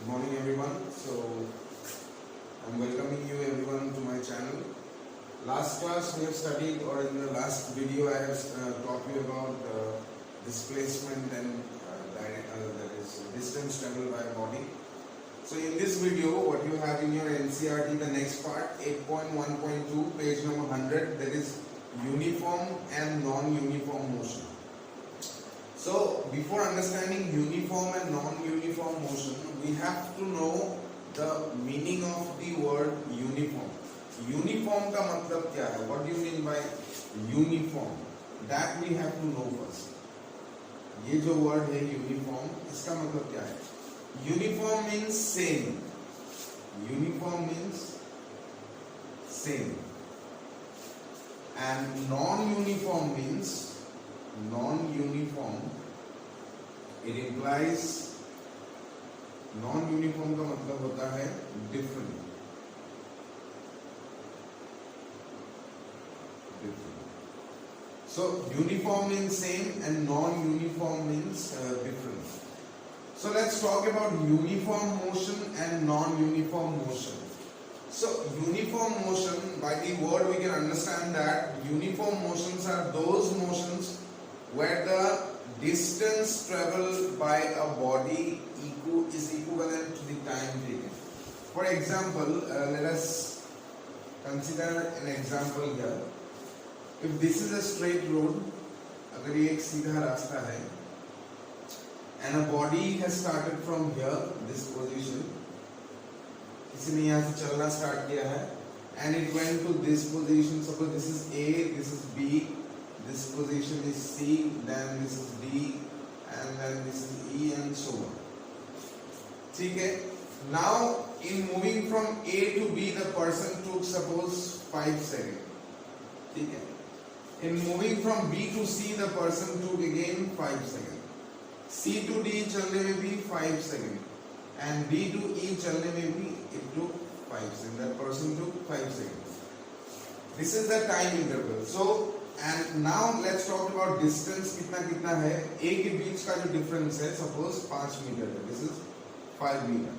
Good morning everyone. So I'm welcoming you everyone to my channel. Last class we have studied, or in the last video I have taught you about displacement and that is distance traveled by body. So in this video what you have in your NCERT, the next part 8.1.2 page number 100, that is uniform and non-uniform motion. So before understanding uniform and non-uniform motion, we have to know the meaning of the word uniform. Uniform का मतलब क्या है? What do you mean by uniform? That we have to know first. ये जो word है uniform, इसका मतलब क्या है? Uniform means same. Uniform means same. And non-uniform means non-uniform. It implies non-uniform का मतलब होता है different. So uniform means same and non-uniform means different. So let's talk about uniform motion and non-uniform motion. So uniform motion, by the word we can understand that uniform motions are those motions where the distance traveled by a body is equivalent to the time taken. For example, let us consider an example here. If this is a straight road, अगर ये एक सीधा रास्ता है, and a body has started from here, this position, किसी ने यहाँ से चलना start किया है, and it went to this position. Suppose this is A, this is B, this position is C, then this is D, and then this is E, and so on. ठीक है? Now, in moving from A to B, the person took suppose 5 seconds. ठीक है? In moving from B to C, the person took again 5 seconds. C to D चलने में भी 5 seconds, and D to E चलने में भी it took 5 seconds. That person took 5 seconds. This is the time interval. So, and now let's talk about distance. कितना कितना है? A के बीच का जो difference है, suppose 5 meter है. This is 5 meter.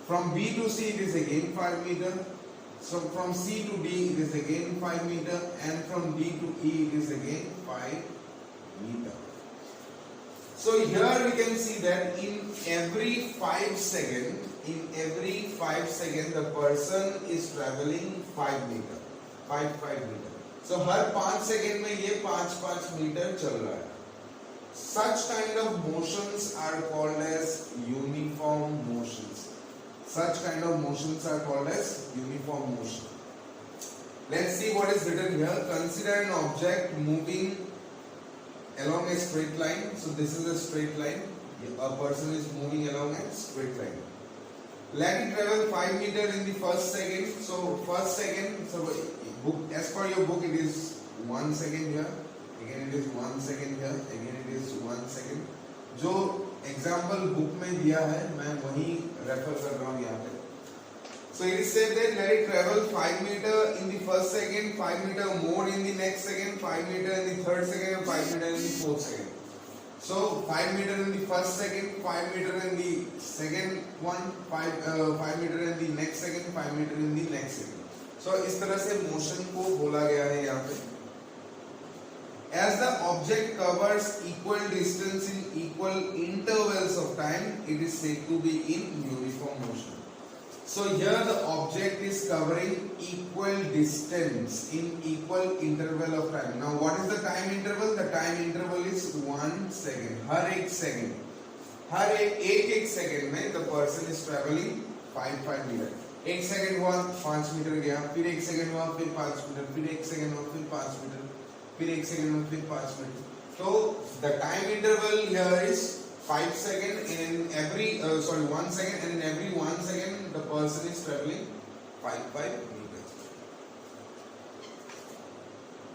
From B to C it is again 5 meter. So from C to D it is again 5 meter, and from D to E it is again 5 meter. So here we can see that in every 5 seconds, the person is traveling 5 meter, 5 meter. So her 5 second में ये 5 metre चल रहा है. Such kind of motions are called as uniform motions. Such kind of motions are called as uniform motion. Let's see what is written here. Consider an object moving along a straight line. So this is a straight line. A person is moving along a straight line. Let it travel 5 meter in the first second. So first second, so as per your book it is 1 second here. Again it is 1 second here. Again it is 1 second. जो example book में दिया है मैं वही refer कर रहा हूँ यहाँ पे. So it is said that let it travel 5 meter in the first second, 5 meter more in the next second, 5 meter in the third second, and 5 meter in the fourth second. So 5 meter in the first second, 5 meter in the second one, 5 meter in the next second, 5 meter in the next second. So इस तरह से motion को बोला गया है यहाँ पे. As the object covers equal distance in equal intervals of time, it is said to be in uniform motion. So here the object is covering equal distance in equal interval of time. Now what is the time interval? The time interval is 1 second. हर एक second में the person is traveling 5 meter. एक second हुआ 5 metre गया, फिर एक second हुआ फिर 5 metre, फिर एक second हुआ फिर 5 मीटर, फिर एक सेकंड में फिर 5 मिनट. तो the time interval here is 5 seconds in every 1 second, and in every 1 second the person is traveling 5 meters.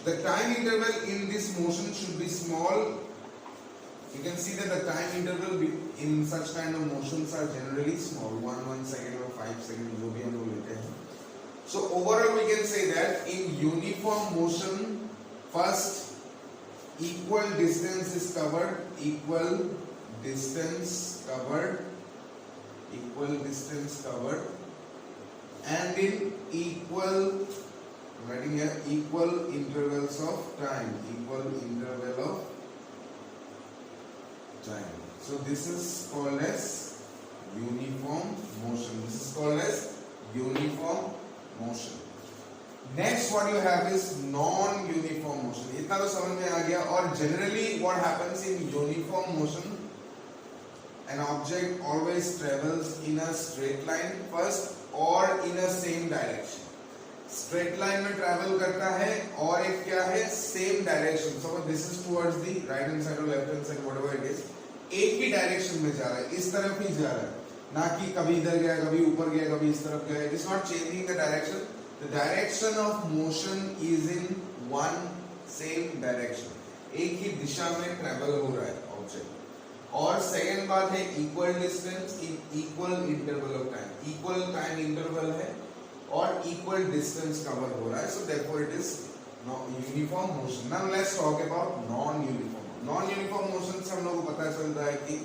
The time interval in this motion should be small. You can see that the time interval in such kind of motions are generally small, 1 second or 5 seconds जो भी हम लोग लेते हैं. So overall we can say that in uniform motion, first, equal distance is covered, equal distance covered, equal equal distance covered and in equal, writing here, equal intervals of time, equal interval of time. So this is called as uniform motion. This is called as uniform motion. Next what you have is non-uniform motion. इतना तो समझ में आ गया. और generally what happens in uniform motion, an object always travels in a straight line first or in a same direction. Straight line में travel करता है और एक क्या है, same direction. So this is towards the right hand side or left hand side, whatever it is. एक ही direction में जा रहा है, इस तरफ ही जा रहा है, ना कि कभी इधर गया, कभी ऊपर गया, कभी इस तरफ गया. It is not changing the direction. The direction of motion is in one same direction. एक ही दिशा में travel हो रहा है ऑब्जेक्ट. और सेकेंड बात है equal distance in equal interval of time. Equal time interval है और इक्वल डिस्टेंस कवर हो रहा है. So therefore it is uniform motion. Now let's talk about non uniform. Non uniform motion से हम लोगों को पता चल रहा है कि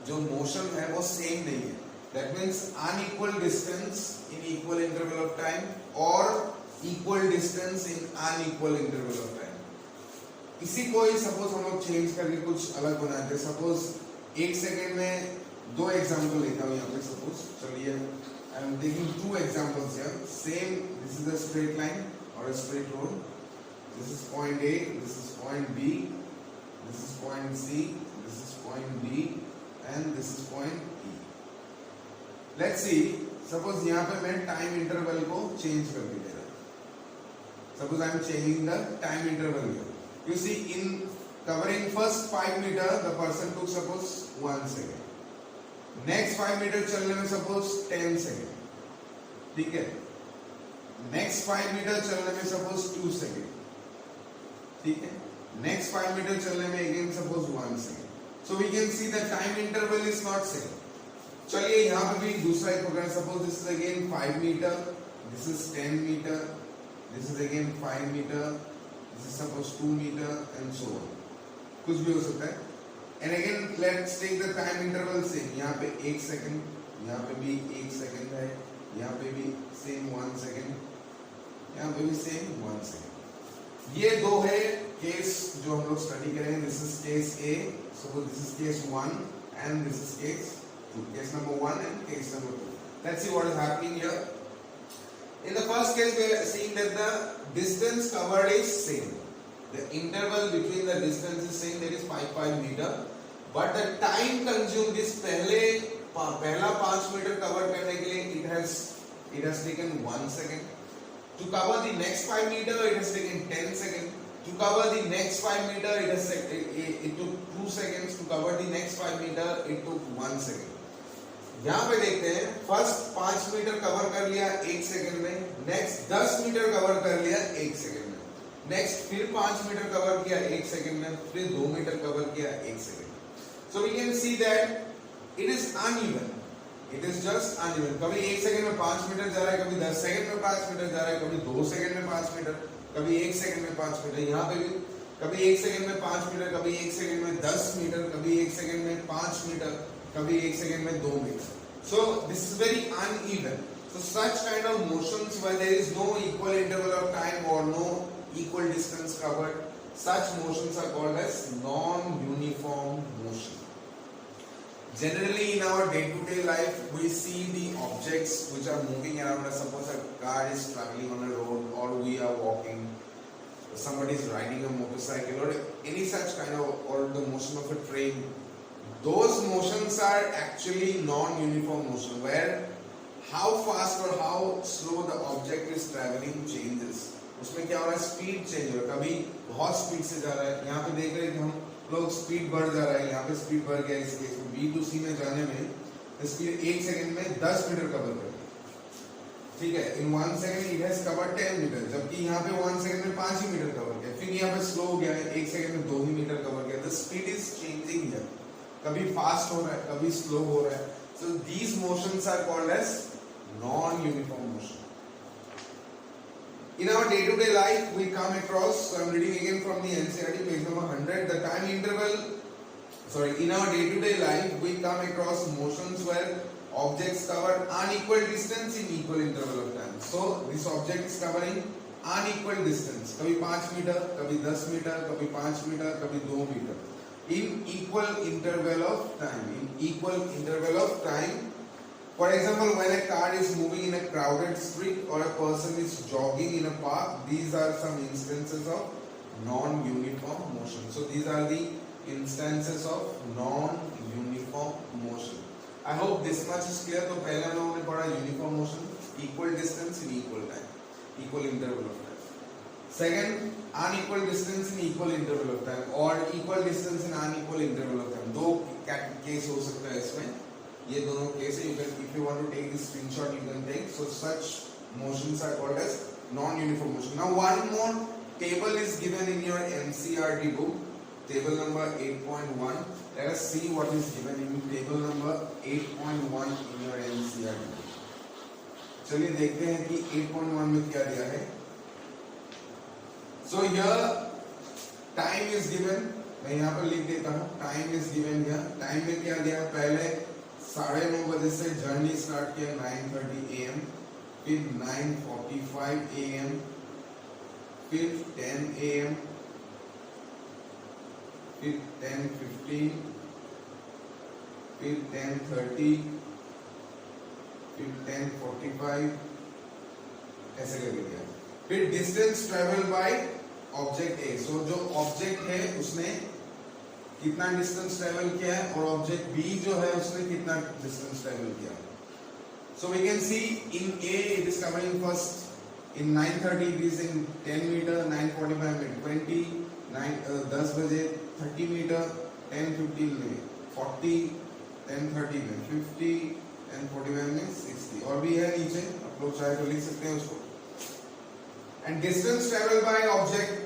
जो मोशन है वो सेम नहीं है. That means unequal distance in equal interval of time और equal distance in unequal interval of time. इसी को ही सपोज हम लोग चेंज करके कुछ अलग बनाते हैं. सपोज एक सेकेंड में दो एग्जांपल लेता हूँ यहाँ पे. सपोज चलिए I am taking two examples here. Same, this is a straight line और a straight road. This is point A, this is point B, this is point C, this is point D and this is point E. Let's see, suppose यहाँ पे मैं time interval को change कर दे रहा. Suppose I am changing the time interval here. You see, in covering first 5 meter, the person took suppose 1 second. Next 5 meter चलने में suppose 10 second. ठीक है? Next 5 meter चलने में suppose 2 second. ठीक है? Next 5 meter चलने में again suppose 1 second. So we can see the time interval is not same. चलिए यहाँ पे भी दूसरा एक पकड़े. Suppose this is again 5 meter, this is 10 meter, this is again 5 meter. This is suppose 2 meter and so on. कुछ भी हो सकता है. And again let's take the time interval same. यहाँ पे 1 second, यहाँ पे भी 1 second है, यहाँ पे भी same 1 second, यहाँ पे भी same 1 second. ये दो है केस जो हम लोग स्टडी करेंगे. This is case A. Suppose this is case 1 and this is case 2. Case number 1 and case number 2. Let's see what is happening here. In the first case, we are seeing that the distance covered is same. The interval between the distance is same, that is 5 meter. But the time consumed is पहला 5 metre cover करने के लिए it has taken 1 second. To cover the next 5 meter, it has taken 10 seconds. To cover the next 5 meter, it took 2 seconds. To cover the next 5 meter, it took 1 second. यहाँ पे देखते हैं, first 5 metre cover कर लिया 1 second में, next 10 metre cover कर लिया 1 second में, नेक्स्ट फिर 5 मीटर कवर किया 1 सेकंड में, फिर 2 मीटर कवर किया 1 second. So we can see that it is uneven. It is just uneven. कभी 1 सेकंड में 5 मीटर जा रहा है, कभी 10 सेकंड में 5 मीटर जा रहा है, कभी 2 सेकंड में 5 मीटर, कभी 1 सेकंड में 5 मीटर. यहाँ पे भी कभी 1 सेकंड में 5 मीटर, कभी 1 सेकंड में 10 मीटर, कभी 1 सेकंड में 5 मीटर, कभी 1 सेकंड में 2 metre. So this is very uneven. So such kind of motions where there is no equal interval of time or no equal distance covered, such motions are called as non-uniform motion. Generally in our day-to-day life, we see the objects which are moving around us. Suppose a car is traveling on a road, or we are walking, somebody is riding a motorcycle, or any such kind of, or the motion of a train. Those motions are actually non-uniform motion, where how fast or how slow the object is traveling changes. उसमें क्या हो रहा है, speed change हो रहा है. कभी बहुत स्पीड से जा रहा है, यहाँ पे देख रहे हैं कि हम लोग स्पीड बढ़ जा रहा है, यहाँ पे स्पीड बढ़ गया. इस केस में B to C में जाने में स्पीड 1 सेकंड में 10 मीटर कवर कर दिया. ठीक है, in 1 second it has covered 10 metre, जबकि यहाँ पे 1 सेकंड में 5 ही मीटर कवर किया. फिर यहाँ पे स्लो हो गया है, 1 सेकंड में 2 ही मीटर कवर किया. The speed is changing here. कभी फास्ट हो रहा है, कभी स्लो हो रहा है. So these motions are called as non-uniform motion. In our day-to-day life, we come across. So I'm reading again from the NCERT, page number 100. The time interval. In our day-to-day life, we come across motions where objects cover unequal distance in equal interval of time. So this object is covering unequal distance. कभी 5 metre, कभी 10 metre, कभी 5 metre, कभी 2 metre. In equal interval of time. In equal interval of time. For example, when a car is moving in a crowded street or a person is jogging in a park, these are some instances of non-uniform motion. So these are the instances of non-uniform motion. I hope this much is clear. तो पहले हम लोगों ने पढ़ा uniform motion, equal distance in equal time, equal interval of time. Second, unequal distance in equal interval of time or equal distance in unequal interval of time. दो case हो सकता है इसमें. ये दोनों केस है. You can, if you want to take this screenshot, you can take. So such motions are called as non-uniform motion. Now one more table is given in your NCERT book, table number 8.1. Let us see what is given in table number 8.1 in your NCERT book. चलिए देखते हैं कि 8.1 में क्या दिया है. So here time is given. मैं यहाँ पर लिख देता हूँ. Time is given here. Time में क्या दिया है? पहले 9:30 बजे से जर्नी स्टार्ट किया 9:30 AM, फिर 9:45 AM, फिर 10 AM, फिर 10:15, फिर 10:30, फिर 10:45, ऐसे करके दिया. फिर distance travel by object A. सो जो ऑब्जेक्ट है उसने कितना डिस्टेंस ट्रेवल किया है और ऑब्जेक्ट बी जो है उसने कितना डिस्टेंस ट्रेवल किया. So we can see in a it is covering first in 9:30 it is in 10 metre, 9:45 में 20, 10 बजे 30 मीटर, 10:15 में 40, 10:30 में 50, 10:45 में 60. और भी है नीचे, आप लोग चाहे तो लिख सकते हैं उसको. And distance travel by object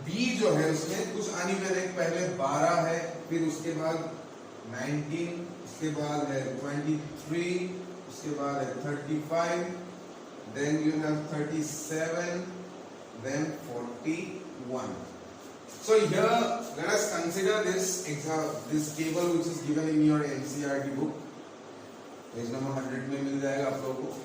B जो है उसमें कुछ अनइवन है. पहले 12 है, फिर उसके बाद 19, उसके बाद है 23, उसके बाद है 35, then you have 37, then 41. So here let us consider this table which is given in your NCERT book. Page number 100 में मिल जाएगा आप लोगों को.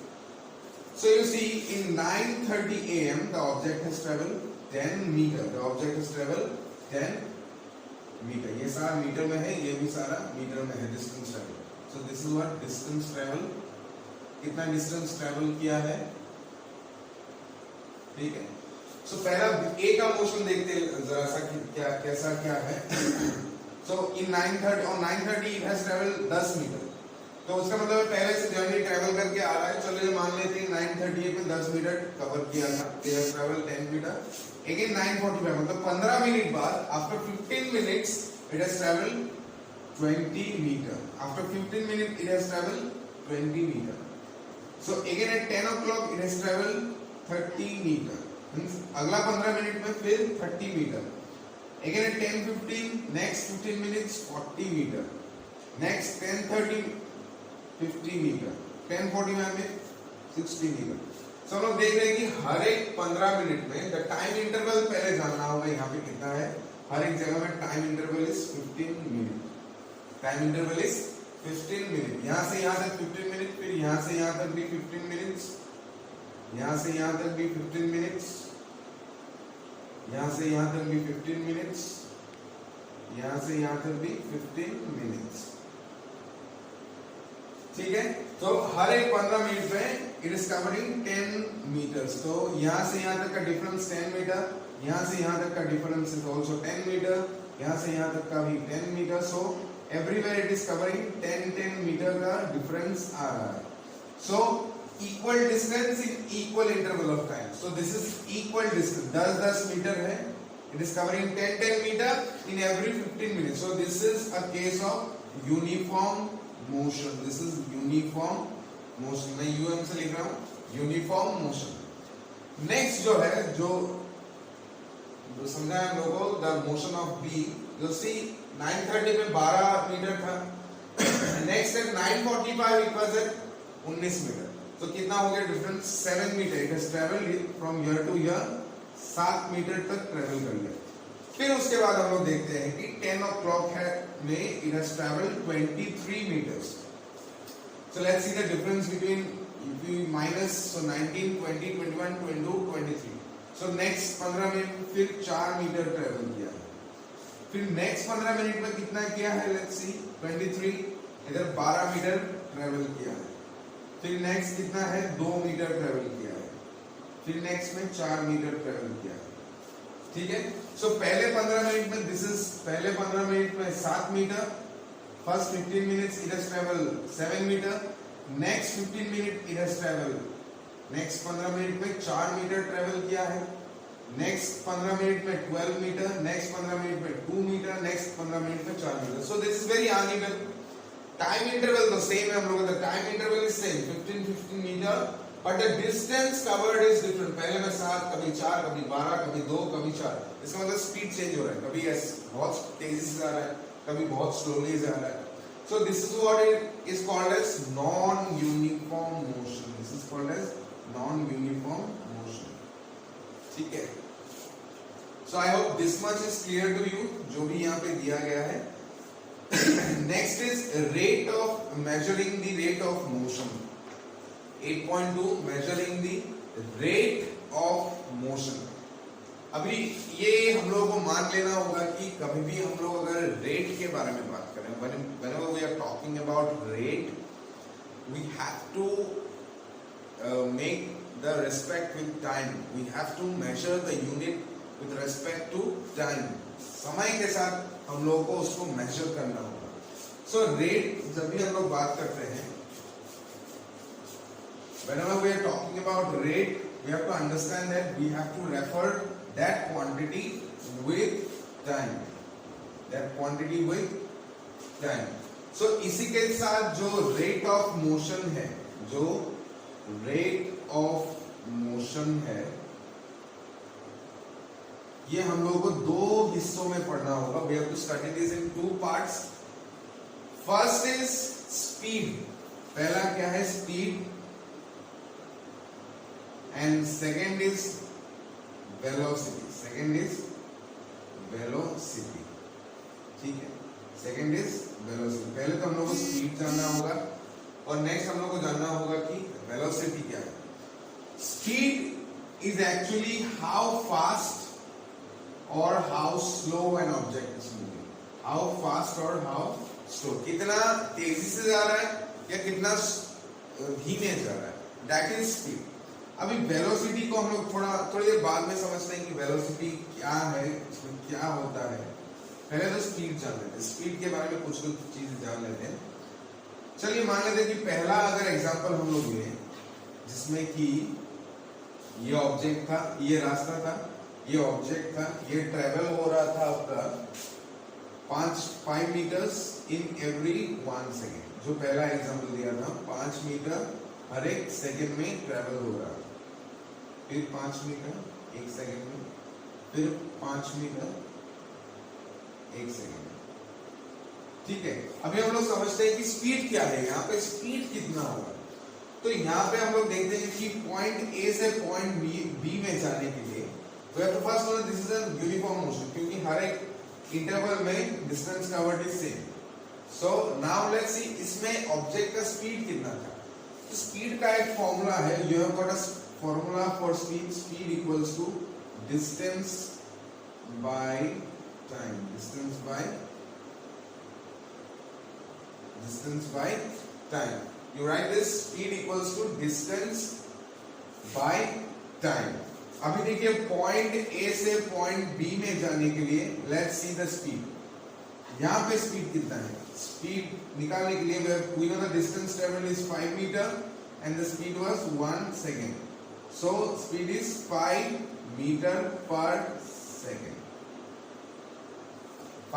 So you see in 9:30 AM the object has traveled 10 metre. The object has traveled 10 metre. ये सारा metre में है, ये भी सारा मीटर में है. Distance travel. So this is what distance travel. कितना डिस्टेंस ट्रेवल किया है, ठीक है. So पहला ए का मोशन देखते हैं जरा सा क्या कैसा क्या है. So in 9:30 on 9:30 it has traveled 10 metre. तो उसका मतलब पहले से जर्नी ट्रेवल करके आ रहा है. चलिए मान लेते हैं 9:30 पे 10 मीटर कवर किया था. They have traveled 10 metre. Again 9:45 मतलब 15 मिनट बाद after 15 minutes it has traveled 20 meter. After 15 minutes it has traveled 20 meter. So again at 10 o'clock it has traveled 30 meter. Means अगला 15 मिनट में फिर 30 meter. Again at 10:15 next 15 minutes 40 meter. Next 10:30 50 meter. 10:45 में 60 meter. तो लोग देख रहे हैं कि हर एक 15 मिनट में द टाइम इंटरवल पहले जानना होगा. यहाँ पे कितना है, हर एक जगह में time interval is 15 minute. Time interval is 15 minute. यहाँ से यहाँ तक 15 मिनट, फिर यहाँ से यहाँ तक भी 15 मिनट्स, यहाँ से यहाँ तक भी 15 मिनट्स, यहाँ से यहाँ तक भी 15 मिनट्स, यहाँ से यहाँ तक भी 15 मिनट्स. ठीक है. तो हर एक 15 मिनट में इट इज कवरिंग 10 मीटर्स. तो यहाँ से यहाँ तक का डिफरेंस 10 मीटर, यहाँ से यहाँ तक का डिफरेंस इज आल्सो 10 मीटर, यहाँ से यहाँ तक का भी 10 metre. So everywhere it is covering 10 metre का डिफरेंस आ रहा है. So equal distance in equal interval of time. So this is equal distance. 10 metre है. It is covering 10 metre in every 15 minute. So this is a case of uniform motion. This is uniform motion. मैं UM से लिख रहा हूं uniform motion. Next जो है जो समझा हम लोगों को द मोशन ऑफ बी. जो सी 9:30 में 12 मीटर था. Next at 9:45 it was at 19 metre. तो कितना हो गया difference? 7 metre. It has travelled from here to here 7 metre तक ट्रैवल कर लिया. फिर उसके बाद हम लोग देखते हैं कि 10 o'clock है में it has travelled 23 metres. So let's see the difference between if we minus so 19, 20, 21, 22, 23. So next 15 minute फिर 4 मीटर ट्रेवल किया है. फिर नेक्स्ट 15 मिनट में कितना किया है? लेट्स सी 23 इधर 12 मीटर ट्रेवल किया है. फिर नेक्स्ट कितना है? 2 मीटर ट्रेवल किया है. फिर नेक्स्ट में 4 मीटर ट्रेवल किया है. ठीक है. सो पहले 15 मिनट में दिस इज पहले 15 मिनट में 7 metre. First 15 minutes it has travel 7 metre. Next 15 minute it has travel next 15 minute में 4 मीटर ट्रेवल किया है. नेक्स्ट 15 मिनट में 12 मीटर. नेक्स्ट 15 मिनट में 2 मीटर. नेक्स्ट 15 मिनट में 4 metre. So this is very uneven. Time interval तो same है हम लोगों का. Time interval is same 15 metre, but the distance covered is different. पहले में 7, कभी 4, कभी 12, कभी 2, कभी 4. इसका मतलब स्पीड चेंज हो रहा है. कभी बहुत तेजी से जा रहा है, कभी बहुत स्लोली जा रहा है. So this is what it is called as non-uniform motion. This is called as non-uniform motion. ठीक है. So I hope this much is clear to you. जो भी यहाँ पे दिया गया है. Next is rate of measuring the rate of motion. 8.2 measuring the rate of motion. अभी ये हम लोगों को मान लेना होगा कि कभी भी हम लोग अगर रेट के बारे में बात करें, whenever we are talking about rate, we have to make the respect with time. We have to measure the unit with respect to time. समय के साथ हम लोगों को उसको मेजर करना होगा. So rate जब भी हम लोग बात करते हैं, whenever we are talking about rate, we have to understand that we have to refer that quantity with time. That quantity with time. So इसी के साथ जो rate of motion है, जो rate of motion है, ये हम लोगों को 2 हिस्सों में पढ़ना होगा. We have to study this in 2 parts. First is speed. पहला क्या है? Speed. And second is velocity. Second is velocity. ठीक है. Second is velocity. पहले तो हम लोग को स्पीड जानना होगा और नेक्स्ट हम लोग को जानना होगा कि वेलोसिटी क्या है. Speed is actually how fast और how slow an object is moving. How fast और हाउ स्लो, कितना तेजी से जा रहा है या कितना धीमे जा रहा है. That is speed. अभी वेलोसिटी को हम लोग थोड़ी देर बाद में समझते हैं कि वेलोसिटी क्या है, इसमें क्या होता है. पहले तो स्पीड जान लेते हैं. स्पीड के बारे में कुछ चीज जान लेते हैं. चलिए मान लेते हैं कि पहला अगर एग्जांपल हम लोग लें जिसमें कि ये ऑब्जेक्ट था, ये रास्ता था, ये ऑब्जेक्ट था, ये ट्रेवल हो रहा था आपका 5 मीटर्स इन एवरी 1 सेकेंड. जो पहला एग्जांपल दिया था, 5 मीटर हर एक सेकेंड में ट्रेवल हो रहा है. फिर 5 मीटर 1 सेकेंड में, फिर 5 मीटर 1 सेकेंड में. ठीक है. अभी हम लोग समझते हैं कि स्पीड क्या है. यहाँ पे स्पीड कितना होगा. तो यहाँ पे हम लोग देखते हैं कि पॉइंट ए से पॉइंट बी में जाने के लिए first this is a uniform motion, क्योंकि हर एक इंटरवल में distance covered is same. So now let's see इसमें ऑब्जेक्ट का स्पीड कितना था. स्पीड का एक फॉर्मूला है. You have got a formula for speed. Speed equals to distance by time. Distance by time. You write this speed equals to distance by time. अभी देखिए point A से point B में जाने के लिए let's see the speed. यहाँ पे speed कितना है. स्पीड निकालने के लिए we know the distance traveled is 5 meter and the speed was 1 second. So speed is 5 meter per second.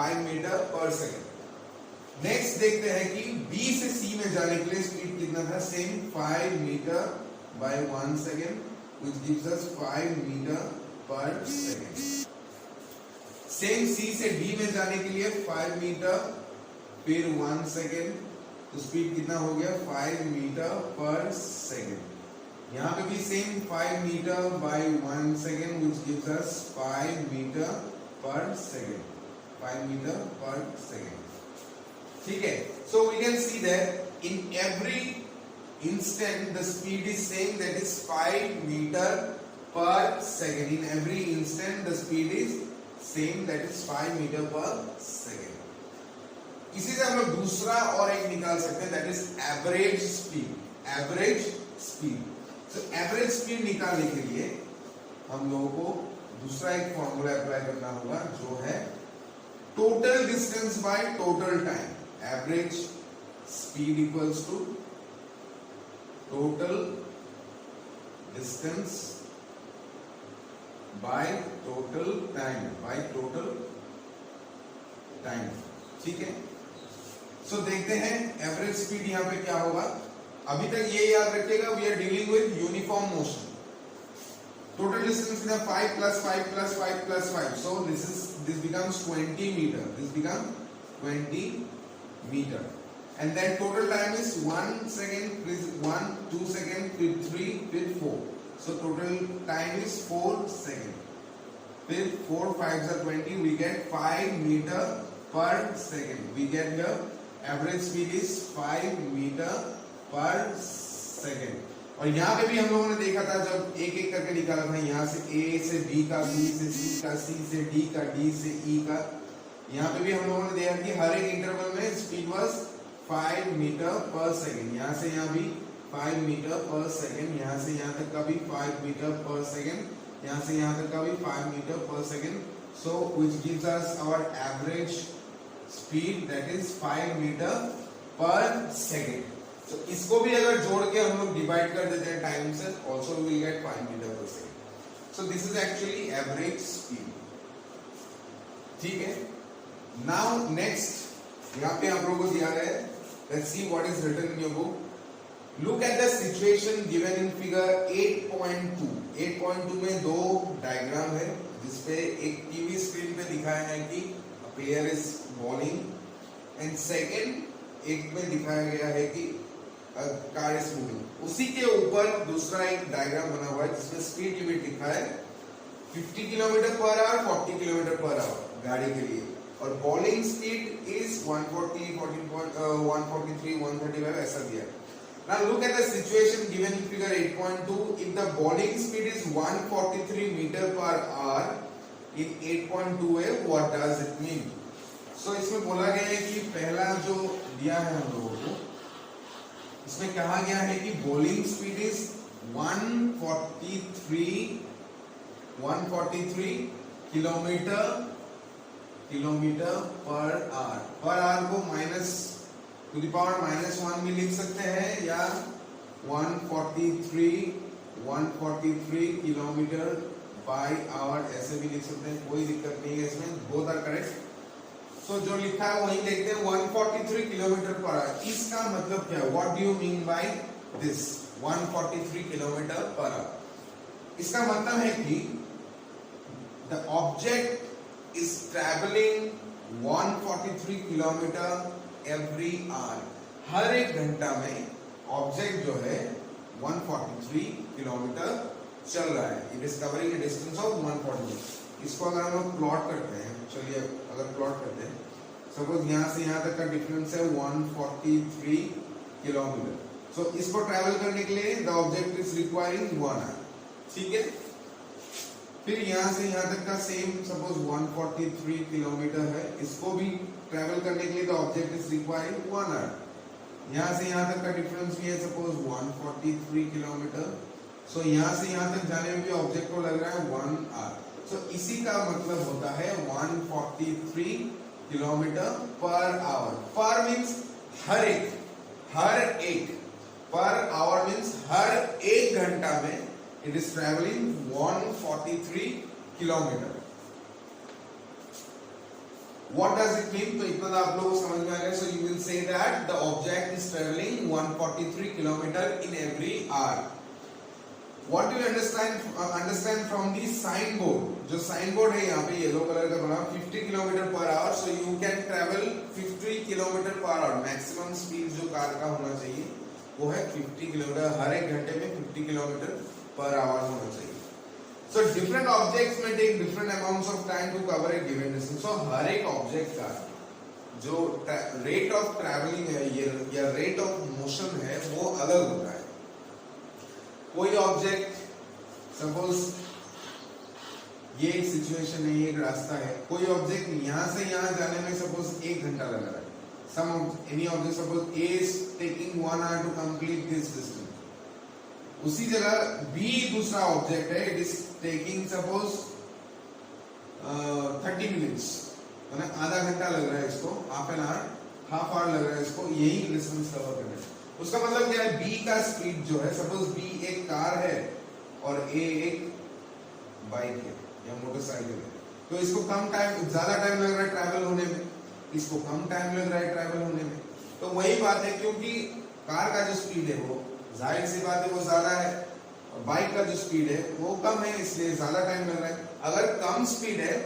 5 meter per second. Next देखते हैं कि B से C में जाने के लिए स्पीड कितना था. Same 5 metre by 1 second which gives us 5 metre per second. Same C से D में जाने के लिए 5 मीटर फिर 1 सेकेंड. तो स्पीड कितना हो गया 5 मीटर पर सेकेंड. यहाँ पे भी same 5 metre by 1 second which gives us 5 metre per second. 5 metre per second. ठीक है. So we can see that in every instant the speed is same, that is 5 meter per second. In every instant the speed is same, that is 5 meter per second. इसी से हम लोग दूसरा और एक निकाल सकते हैं, that is average speed. Average speed. So average speed निकालने के लिए हम लोगों को दूसरा एक फॉर्मूला अप्लाई करना होगा, जो है total distance by total time. Average speed equals to total distance by total time, by total time. ठीक है. सो देखते हैं एवरेज स्पीड यहां पे क्या होगा. अभी तक ये याद रखिएगा, we are dealing with uniform motion. Total distance is 5 plus 5 plus 5 plus 5. So this becomes 20 meter. This becomes 20 meter. And then total time is 1 second, 1, 2 second, 3, 4. So total time is 4 seconds. 4 5s are 20. We get 5 meter per second. We get the average speed is 5 meter per second. और यहाँ पे भी हम लोगों ने देखा था, जब एक एक करके निकाला था, यहाँ से A से B का, B से C का, C से D का, D से E का. यहाँ पे भी हम लोगों ने देखा कि हर एक इंटरवल में speed was 5 metre per second. यहाँ से यहाँ भी 5 मीटर पर सेकंड, यहाँ से यहाँ तक का भी 5 मीटर पर सेकंड, यहाँ से यहाँ तक का भी 5 metre per second. So which gives us our average speed, that is 5 metre per second. तो इसको भी अगर जोड़ के हम लोग डिवाइड कर देते हैं टाइम से, also we will get 5 metre per second. So this is actually average speed. ठीक है. नाउ नेक्स्ट यहाँ पे आप लोगों को दिया गया है, let's see what is written in your book. Look at the situation given in figure 8.2. 8.2 में दो डायग्राम है, जिसपे एक टीवी स्क्रीन पे दिखाया है कि player is bowling, and second एक में दिखाया गया है कि कार इज मूविंग. उसी के ऊपर दूसरा एक डायग्राम बना हुआ है जिसमें स्पीड लिमिट लिखा है 50 kilometre per our, 40 kilometre per our गाड़ी के लिए, और बॉलिंग स्पीड इज 140, 143, 135 ऐसा दिया. Now look at the situation given in figure 8.2. If the bowling speed is 143 meter per hour in 8.2a, what does it mean? So इसमें बोला गया है कि पहला जो दिया है हम लोगों को, इसमें कहा गया है कि bowling speed is 143 kilometre per our. Per hour को माइनस टू द पावर -1 में लिख सकते हैं, या 143 किलोमीटर बाय आवर ऐसे भी लिख सकते हैं. कोई दिक्कत नहीं है इसमें, बोथ आर करेक्ट. सो जो लिखा है वही देखते हैं, 143 किलोमीटर पर आवर. इसका मतलब क्या है? What do you mean by this 143 kilometre per hour? इसका मतलब है कि the object is travelling 143 kilometre every hour. हर एक घंटा में ऑब्जेक्ट जो है 143 किलोमीटर चल रहा है. It is covering A distance of 143. इसको अगर हम लोग प्लॉट करते हैं, चलिए अगर प्लॉट करते हैं, सपोज यहाँ से यहाँ तक का डिफरेंस है 143 किलोमीटर. सो इसको ट्रैवल करने के लिए the object is requiring 1 hour. ठीक है. फिर यहाँ से यहाँ तक का सेम सपोज 143 किलोमीटर है, इसको भी ट्रैवल करने के लिए the object is requiring 1 hour. यहाँ से यहाँ तक का डिफरेंस भी है सपोज 143 किलोमीटर. सो यहाँ से यहाँ तक जाने में भी ऑब्जेक्ट को लग रहा है 1 आवर. सो इसी का मतलब होता है 143 किलोमीटर पर आवर. पर मीन्स हर एक, पर आवर मीन्स हर एक घंटा में it is travelling 143 kilometre. What does it mean? तो इतना आप लोगों को समझ में आ गया. So you will say that the object is traveling 143 kilometer in every hour. What do you understand from the signboard? जो signboard है यहाँ पे येलो कलर का बना 50 kilometre per our. So you can travel 50 kilometre per our. Maximum speed जो car का होना चाहिए वो है 50 किलोमीटर. हर एक घंटे में 50 किलोमीटर पर आवर होना चाहिए. So different objects may take different amounts of time to cover a given distance. So हर एक ऑब्जेक्ट का जो रेट ऑफ ट्रैवलिंग है ये या रेट ऑफ मोशन है वो अलग होता है। कोई ऑब्जेक्ट, सपोज ये एक सिचुएशन है, ये एक रास्ता है, कोई ऑब्जेक्ट यहां से यहां जाने में सपोज 1 घंटा लग रहा है, any object suppose A is taking 1 hour to complete this distance, उसी जगह B दूसरा ऑब्जेक्ट है, it is taking suppose 30 minutes, मतलब आधा घंटा लग रहा है इसको, हाफ आवर लग रहा है इसको यही डिस्टेंस कवर करने में। उसका मतलब क्या है, B का स्पीड जो है, सपोज B एक कार है और A एक बाइक है या मोटरसाइकिल है, तो इसको कम टाइम, ज्यादा टाइम लग रहा है ट्रैवल होने में, इसको कम टाइम लग रहा है ट्रैवल होने में। तो वही बात है, क्योंकि कार का जो स्पीड है वो जाहिर सी बात है वो ज्यादा है, और बाइक का जो स्पीड है वो कम है, इसलिए ज्यादा टाइम लग रहा है। अगर कम स्पीड है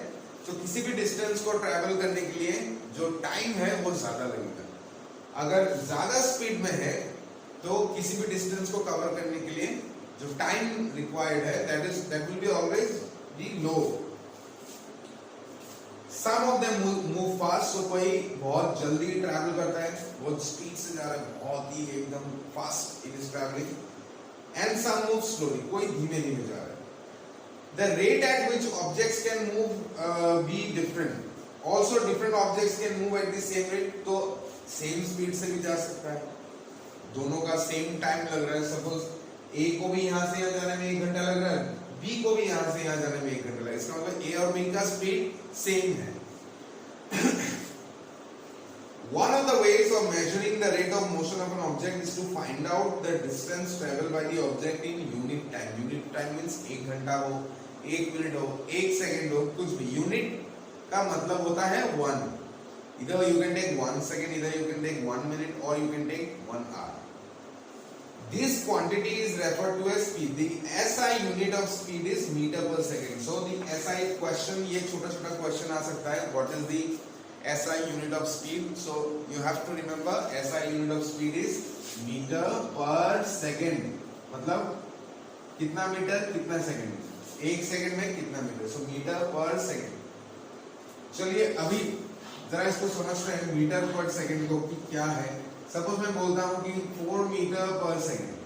तो किसी भी डिस्टेंस को ट्रैवल करने के लिए जो टाइम है वो ज्यादा लगेगा। अगर ज्यादा स्पीड में है तो किसी भी डिस्टेंस को कवर करने के लिए जो टाइम रिक्वायर्ड है that will be always be low. Some of them move fast, so कोई बहुत जल्दी ट्रैवल करता है, बहुत स्पीड से जा रहा है, बहुत ही एकदम fast it is travelling, and some move slowly, कोई धीमे धीमे जा रहा है। The rate at which objects can move be different. Also different objects can move at the same rate, तो सेम स्पीड से भी जा सकता है, दोनों का सेम टाइम लग रहा है। सपोज A को भी यहाँ से यहाँ जाने में 1 घंटा लग रहा है, B को भी यहाँ से यहाँ जाने में 1 घंटा लगा, इसका मतलब A और B का स्पीड सेम है। One of the ways of measuring the rate of motion of an object is to find out the distance traveled by the object in unit time. Unit time means 1 घंटा हो, 1 minute हो, 1 second हो, कुछ भी। Unit का मतलब होता है 1. Either you can take 1 second, either you can take 1 minute, or you can take 1 hour. This quantity is referred to as speed. The SI unit of speed is meter per second. So the SI question, ये छोटा-छोटा question आ सकता है. What is the SI unit of speed? So you have to remember SI unit of speed is meter per second. मतलब कितना metre कितना second, 1 second में कितना metre, so metre per second. चलिए अभी जरा इसको समझते हैं मीटर पर सेकंड को कि क्या है। सपोज मैं बोलता हूं कि 4 metre per second,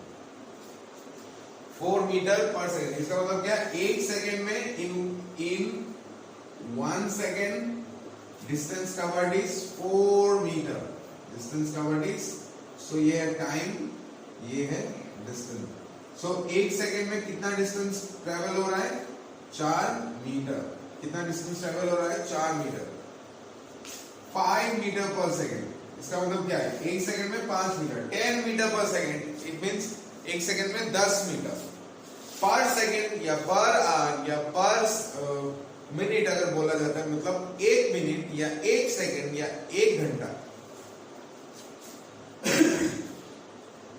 4 metre per second, इसका मतलब क्या, 1 सेकंड में in 1 second distance covered is 4 metre, distance covered is, so ये है टाइम, ये है डिस्टेंस। सो 1 सेकंड में कितना डिस्टेंस ट्रेवल हो रहा है, 4 मीटर। कितना डिस्टेंस ट्रेवल हो रहा है, 4 मीटर। 5 मीटर पर सेकंड, इसका मतलब क्या है, 1 सेकंड में 5 metre. 10 metre per second, it means 1 second में 10 मीटर। पर सेकंड या पर आवर या पर मिनट अगर बोला जाता है, मतलब 1 मिनट या 1 सेकंड या 1 घंटा।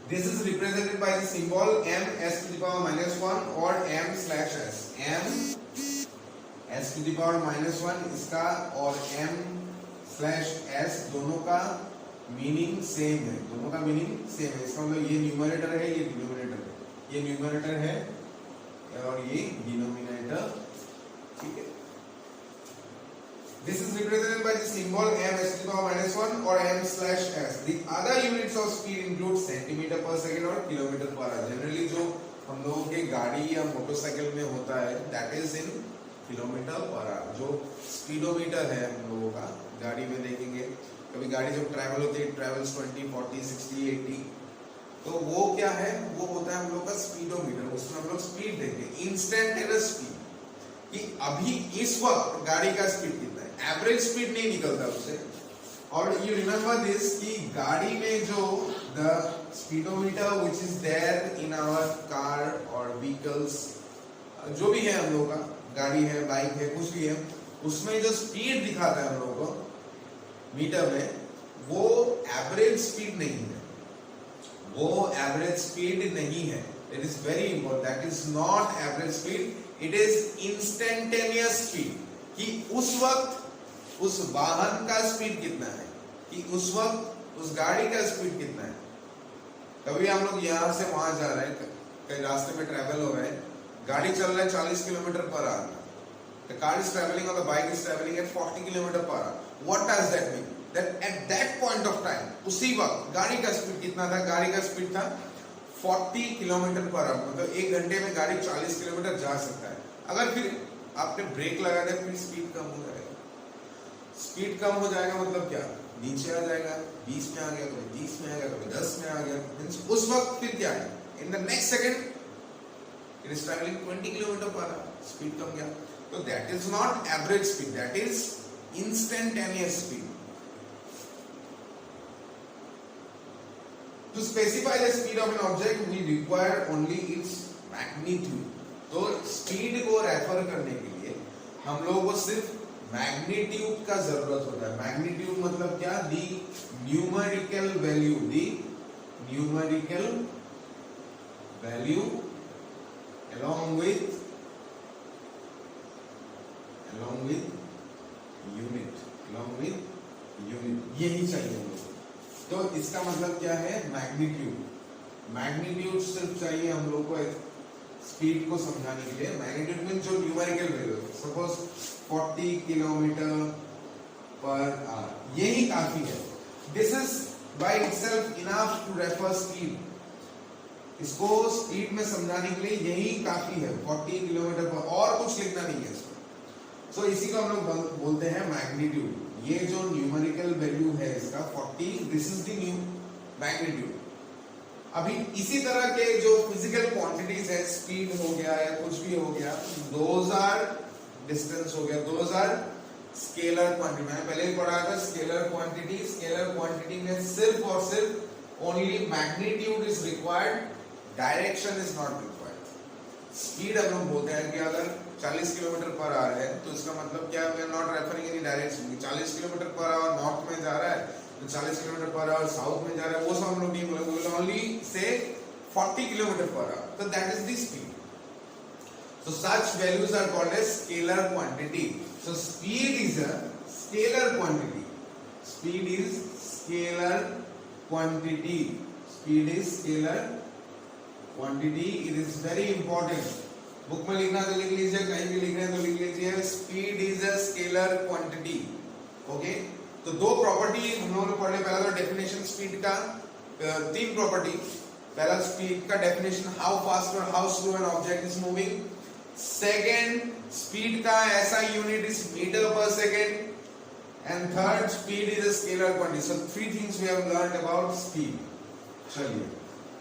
This is represented by the symbol m s to the power -1 or m/s. m s to the power -1 इसका और m/s दोनों का मीनिंग सेम है, दोनों का मीनिंग सेम है। इसका मतलब ये न्यूमरेटर है, ये डिनोमिनेटर है, ये न्यूमरेटर है और ये डिनोमिनेटर, ठीक है। This is represented by the symbol m s to the power -1 or m/s. The other units of speed include centimeter per second और kilometer per hour. Generally जो हम लोगों के गाड़ी या मोटरसाइकिल में होता है, that is in kilometre per our. जो स्पीडोमीटर है हम लोगों का, गाड़ी में देखेंगे कभी गाड़ी जब ट्रैवल होती है, ट्रैवल्स 20, 40, 60, 80, तो वो क्या है, वो होता है हम लोग का स्पीडोमीटर। उसमें हम लोग स्पीड देंगे, इंस्टेंटेनियस स्पीड, कि अभी इस वक्त गाड़ी का स्पीड कितना है, एवरेज स्पीड नहीं निकलता उससे। और यू रिमेम्बर दिस कि गाड़ी में जो the speedometer which is there in our car और व्हीकल्स, जो भी है हम लोग का, गाड़ी है, बाइक है, कुछ भी है, उसमें जो स्पीड दिखाता है हम लोग को मीटर में, वो एवरेज स्पीड नहीं है, वो एवरेज स्पीड नहीं है। It is very important, that is not average speed, it is instantaneous speed, कि उस वक्त उस वाहन का स्पीड कितना है, कि उस वक्त उस गाड़ी का स्पीड कितना है। कभी हम लोग यहाँ से वहां जा रहे हैं, कहीं रास्ते में ट्रैवल हो रहे हैं, गाड़ी चल रहा है 40 kilometre per our, the car is traveling or the bike is traveling at 40 kilometer per hour. What does that mean? that at that point of time, उसी वक्त गाड़ी का स्पीड कितना था? गाड़ी का स्पीड था 40 किलोमीटर पर आवर, मतलब 1 घंटे में गाड़ी 40 किलोमीटर जा सकता है। अगर फिर आपने ब्रेक लगा दिया फिर स्पीड कम हो जाएगा। स्पीड कम हो जाएगा मतलब क्या? नीचे आ जाएगा, 20 में आ गया, कभी 30 में आ गया, कभी 10 में आ गया। उस वक्त फिर क्या है? In the next second it is travelling 20 kilometre per hour, speed कम गया। तो that is not average speed, that is instantaneous speed. To specify the speed of an object, we require only its magnitude. तो speed को refer करने के लिए हम लोगों को सिर्फ मैग्नीट्यूड का जरूरत होता है। मैग्नीट्यूड मतलब क्या? The numerical value, the numerical value along with unit, यही चाहिए हम लोग। तो इसका मतलब क्या है? मैग्नीट्यूड सिर्फ चाहिए हम लोग को स्पीड को समझाने के लिए। मैग्नीट्यूड मींस जो numerical value, suppose 40 kilometre per hour, यही काफी है। This is by itself enough to refer speed. इसको स्पीड में समझाने के लिए यही काफी है, 40 किलोमीटर पर, और कुछ लिखना नहीं है इसमें। सो इसी को हम लोग बोलते हैं मैग्नीट्यूड। ये जो न्यूमेरिकल वैल्यू है इसका 40, this is the new magnitude. अभी इसी तरह के जो फिजिकल क्वांटिटीज है, स्पीड हो गया या कुछ भी हो गया, दोज आर डिस्टेंस हो गया, दोज आर स्केलर क्वांटिटी। मैंने पहले ही पढ़ा था स्केलर क्वांटिटी। स्केलर क्वांटिटी में सिर्फ और सिर्फ only magnitude is required, direction is not required. Speed अब हम बोलते हैं कि अगर 40 किलोमीटर पर आवर है तो इसका मतलब क्या? We are not referring any direction. 40 kilometre per hour north में जा रहा है तो 40 किलोमीटर पर आवर साउथ में जा रहा है, वो सब हम लोग नहीं बोलेंगे। We will only say 40 kilometre per our, तो that is the speed. So such values are called as scalar quantity. So speed is a scalar quantity. Speed is scalar quantity. Speed is scalar quantity. It is very important. Book में लिखना तो लिख लीजिए, कहीं भी लिख रहे हैं तो लिख लीजिए। Speed is a scalar quantity. Okay, तो दो प्रॉपर्टी हम लोगों ने पढ़ लिया। पहला तो डेफिनेशन स्पीड का, 3 प्रॉपर्टी। पहला स्पीड का डेफिनेशन, हाउ फास्ट और how slow an object is moving. Second, speed का ऐसा unit is metre per second. And third, speed is a scalar quantity. So 3 things we have learned about speed. चलिए,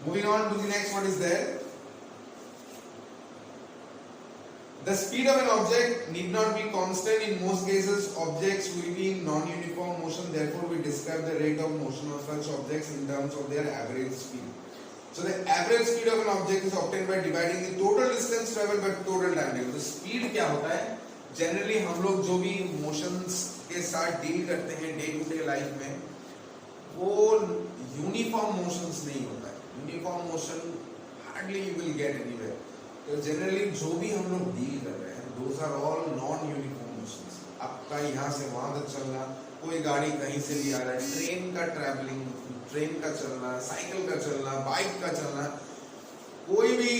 moving on to the next, what is there? The speed of an object need not be constant. In most cases, objects will be in non-uniform motion. Therefore, we describe the rate of motion of such objects in terms of their average speed. So, the average speed of an object is obtained by dividing the total distance traveled by total time taken. तो speed क्या होता है? Generally, हम लोग जो भी motions के साथ deal करते हैं day to day life में, वो uniform motions नहीं होता है। Uniform motion hardly you will get anywhere. तो जनरली जो भी हम लोग डील कर रहे हैं, those are all non uniform motions. आपका यहाँ से वहां तक चलना, कोई गाड़ी कहीं से भी आ रहा है, ट्रेन का ट्रैवलिंग, ट्रेन का चलना, साइकिल का चलना, बाइक का चलना, कोई भी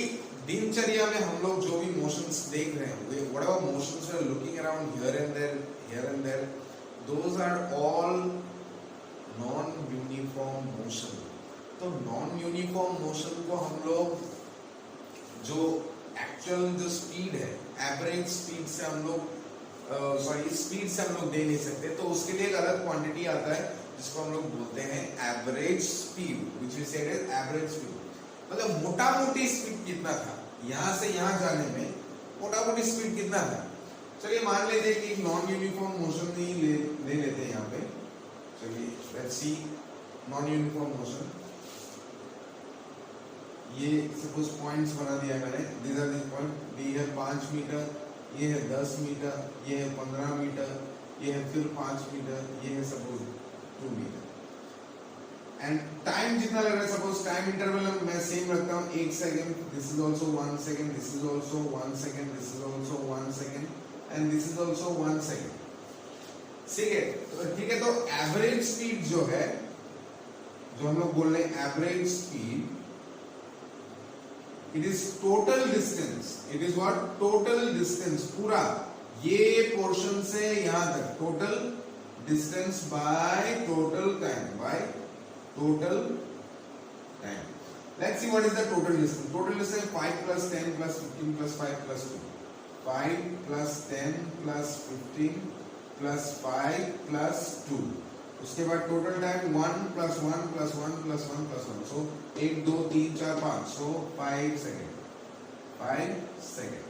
दिनचर्या में हम लोग जो भी मोशंस देख रहे हैं, whatever motions we are looking around here and there, those are all non uniform motion. तो नॉन यूनिफॉर्म मोशन को हम लोग जो एक्चुअल जो स्पीड है, एवरेज स्पीड से हम लोग स्पीड से हम लोग दे नहीं सकते। तो उसके लिए एक अलग क्वांटिटी आता है जिसको हम लोग बोलते हैं average speed, which we said is average speed. मतलब मोटा मोटी स्पीड कितना था यहाँ से यहाँ जाने में, मोटा मोटी स्पीड कितना था। चलिए मान लेते हैं कि नॉन यूनिफॉर्म मोशन नहीं ले लेते हैं यहाँ पे। चलिए let's see non uniform motion. ये सपोज पॉइंट्स बना दिया मैंने, these are the point। ये है 5 मीटर, ये है 10 मीटर, ये है 15 मीटर, ये है फिर 5 मीटर, ये है सपोज 2 मीटर। एंड टाइम जितना लग रहा है, सपोज टाइम इंटरवल मैं सेम रखता हूँ 1 second, this is also 1 second, this is also 1 second, this is also 1 second and this is also 1 second. ठीक है, तो एवरेज स्पीड जो है, जो हम लोग बोल रहे हैं average speed, it is total distance. It is what? Total distance. पूरा ये पोर्शन से यहां तक total distance by total time. By total time. Let's see what is the total distance. Total distance 5 plus 10 plus 15 plus 5 plus 2. 5 plus 10 plus 15 plus 5 plus 2. उसके बाद total time 1 plus 1 plus 1 plus 1 plus 1. So 1 2 3 4 5. So 5 seconds. 5 seconds.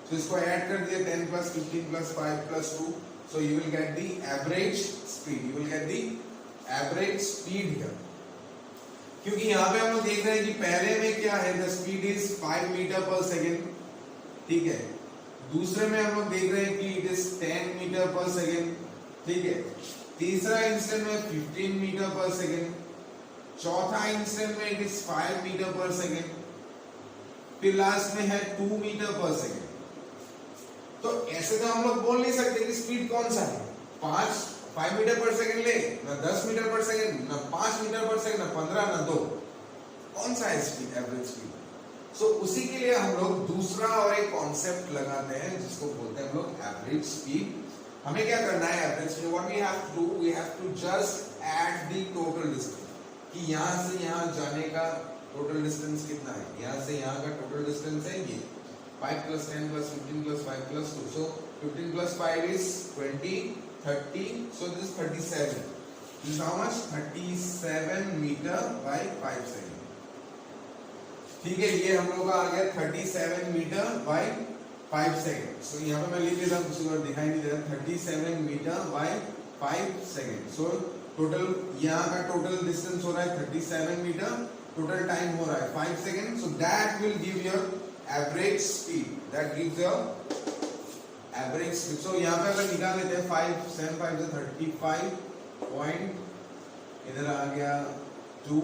So इसको add कर दिया 10 plus 15 plus 5 plus 2. So you will get the average speed. You will get the average speed here. क्योंकि यहाँ पे हम लोग देख रहे हैं कि पहले में क्या है, the speed is 5 meter per second, ठीक है. दूसरे में हम लोग देख रहे हैं कि it is 10 meter per second, ठीक है. तीसरा इंस्टेंट में 15 meter per second, चौथा इंस्टेंट में it is 5 meter per second, फिर लास्ट में है 2 meter per second. तो ऐसे तो हम लोग बोल नहीं सकते कि स्पीड कौन सा है. 5 मीटर पर सेकंड ले, ना 10 मीटर पर सेकंड, ना 5 मीटर पर सेकंड, ना 15, ना 2. कौन सा है स्पीड, एवरेज स्पीड. सो उसी के लिए हम लोग दूसरा और एक कॉन्सेप्ट लगाते हैं जिसको बोलते हैं हम लोग एवरेज स्पीड. हमें क्या करना है average speed, what we have to do, we have to just add the total distance, कि यहां से यहां जाने का टोटल डिस्टेंस कितना है. यहां से यहां का टोटल डिस्टेंस है ये 5 plus 10 plus 15 plus 5 plus 2. So 15 plus 5 is 20, 30. So this is 37. This is how much? 37 meter by 5 second. ठीक है, ये हम लोग का आ गया 37 meter by 5 second. So यहाँ पे मैं लिख देता हूँ, किसी को दिखाई नहीं दे रहा. 37 meter by 5 second. So total यहाँ का टोटल डिस्टेंस हो रहा है 37 meter. टोटल टाइम हो रहा है 5 second. So that will give your average speed. That gives your average speed. So यहाँ पे अगर निकाल लेते हैं 5 7 5 से 35 पॉइंट, इधर आ गया 2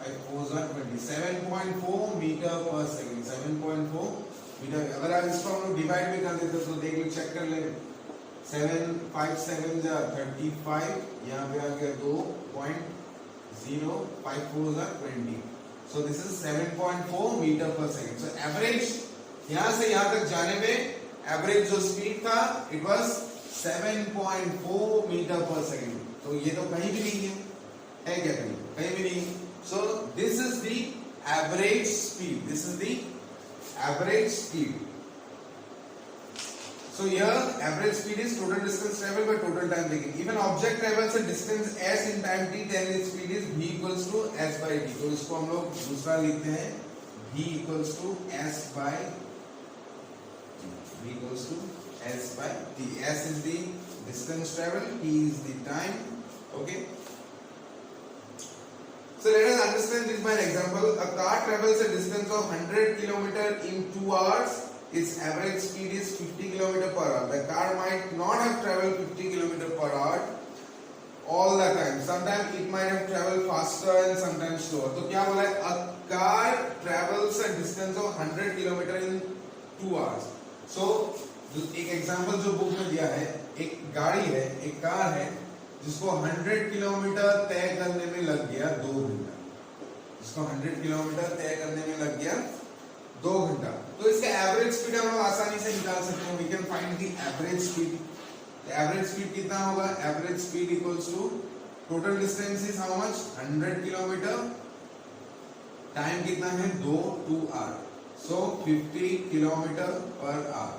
5 4 27.4 मीटर पर सेकंड. 7.4 मीटर. अगर आप इसको हम लोग डिवाइड भी कर देते तो देख लो, चेक कर ले. 7 5 7 जा 35, यहाँ पे आ गया 2.0 5 4 जा 20. So this is 7.4 meter per second. So average यहाँ से यहाँ तक जाने में average जो speed था it was 7.4 meter per second. तो ये तो कहीं भी नहीं है क्या कहीं? कहीं भी नहीं. So this is the average speed. This is the average speed. So here average speed is total distance traveled by total time taken. Even object travels a distance s in time t, then its speed is v equals to s by t. तो इसको हम लोग दूसरा लिखते हैं v equals to s by t. S is the distance traveled, t is the time. Okay. So let us understand this by an example. A car travels a distance of 100 km in 2 hours. Its average speed is 50 km per hour. The car might not have traveled 50 km per hour all the time. Sometimes it might have traveled faster and sometimes slower. तो क्या बोला है? A car travels a distance of 100 km in 2 hours. So एक example जो book में दिया है, एक गाड़ी है, एक कार है जिसको 100 किलोमीटर तय करने में लग गया 2 घंटा. जिसको 100 किलोमीटर तय करने में लग गया 2 घंटा. तो इसका एवरेज स्पीड हम लोग आसानी से निकाल सकते हैं. We can find the average speed. Average speed कितना होगा? Average speed equals to total distance is how much? 100 kilometre. Time कितना है? 2 hour. So 50 kilometre per hour.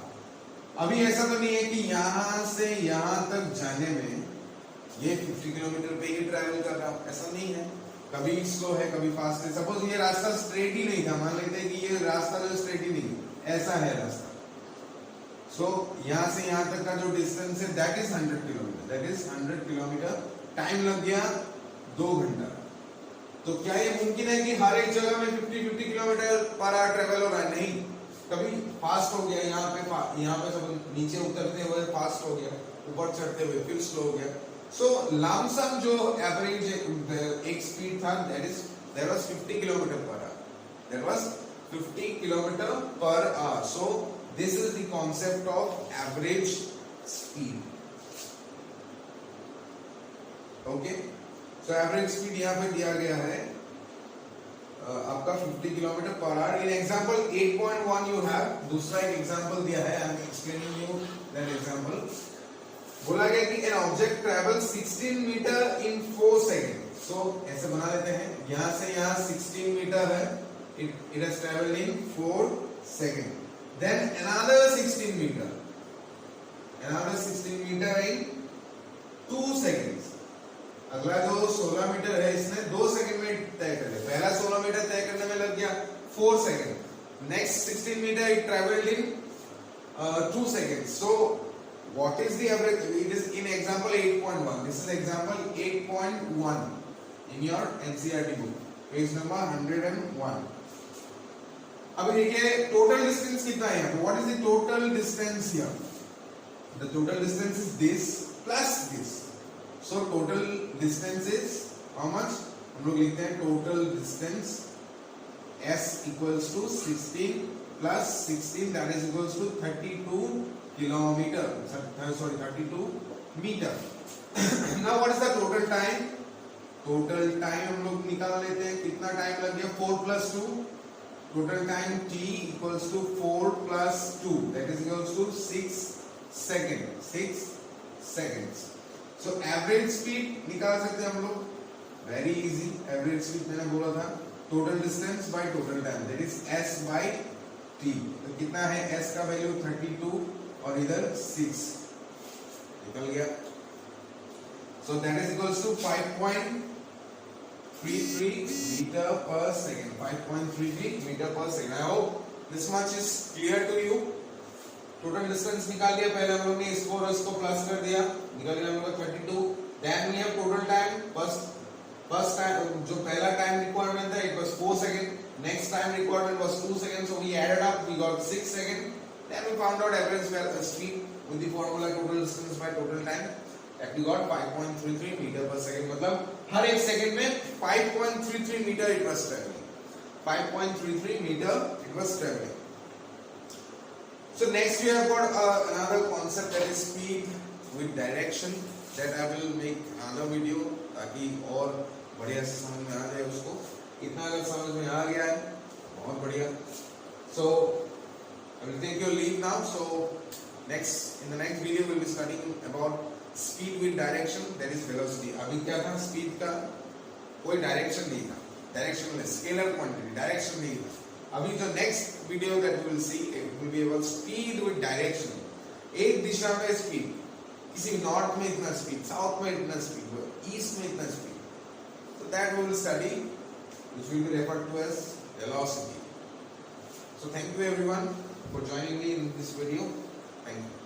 अभी ऐसा तो नहीं है कि यहां से यहां तक जाने में ये 50 किलोमीटर पे ही ट्रैवल कर रहा हूं, ऐसा नहीं है. कभी स्लो है, कभी फास्ट है. सपोज ये रास्ता स्ट्रेट ही नहीं था, मान लेते हैं कि ये रास्ता जो स्ट्रेट ही नहीं, ऐसा है रास्ता. सो यहां से यहां तक का जो डिस्टेंस है that is 100 kilometre. That is 100 kilometre. Time लग गया 2 घंटा. तो क्या ये मुमकिन है कि हर एक जगह में 50 किलोमीटर पर आवर ट्रेवल हो रहा है? नहीं. कभी फास्ट हो गया, यहाँ पे सब नीचे उतरते हुए फास्ट हो गया, ऊपर चढ़ते हुए फिर स्लो हो गया. So लमसम जो एवरेज एक स्पीड था that was 50 kilometre per our. That was 50 kilometre per our. So this is the concept of average speed. Okay. So average speed यहाँ पे दिया गया है आपका 50 kilometre per our. In example 8.1 you have दूसरा एक एग्जांपल दिया है. I am explaining you that example. बोला गया कि an object travels 16 meter in 4 seconds. So ऐसे बना लेते हैं, यहाँ से यहाँ 16 मीटर है, it has traveled in 4 seconds. Then another 16 meter in 2 seconds. अगला जो 16 मीटर है इसने 2 सेकंड में तय कर लिया. पहला 16 मीटर तय करने में लग गया 4 second. Next 16 meter it traveled in 2 seconds. So what is the average? It is in example 8.1. This is example 8.1 in your NCERT book, page number 101. अभी देखिए total distance कितना है यहाँ पे? What is the total distance here? The total distance is this plus this. So total distance is how much? हम लोग लिखते हैं total distance S equals to 16 plus 16, that is equals to 32 kilometer. Sorry, 32 meter. Now what is the total time? Total time हम लोग निकाल लेते हैं. कितना टाइम लग गया? 4 plus 2. Total time T equals to 4 plus 2, that is equals to 6 seconds. 6 seconds. So average speed निकाल सकते हैं हम लोग. Very easy. Average speed मैंने बोला था total distance by total time, that is S by T. तो कितना है? S का वैल्यू 32 और इधर 6 निकल गया. So that is equals to 5.33 meter per second. 5.33 meter per second. I hope this much is clear to you. Total distance निकाल लिया. पहले हम लोग ने इसको और इसको प्लस कर दिया, निकल गया हम लोग 32. Then we have total time. First time जो पहला time requirement था it was 4 seconds. Next time requirement was 2 seconds. So we added up, we got 6 seconds. Then we found out average speed with the formula total distance by total time. That we got 5.33 meter per second. मतलब हर एक second में 5.33 meter it was traveling. 5.33 meter it was traveling. So next we have got another concept, that is speed with direction. That I will make another video ताकि और बढ़िया से समझ में आ जाए उसको. इतना अगर समझ में आ गया है बहुत बढ़िया. So I will take your leave now. So in the next video we will be studying about speed with direction, that is velocity. अभी क्या था? speed का कोई direction नहीं था, directionless, scalar quantity, direction नहीं था. अभी जो next video that we will see, it will be about speed with direction. एक दिशा में speed, किसी नॉर्थ में इतना स्पीड, साउथ में इतना स्पीड, ईस्ट में इतना speed. So that we will study, which will be referred to as velocity. So thank you everyone for joining me in this video. Thank you.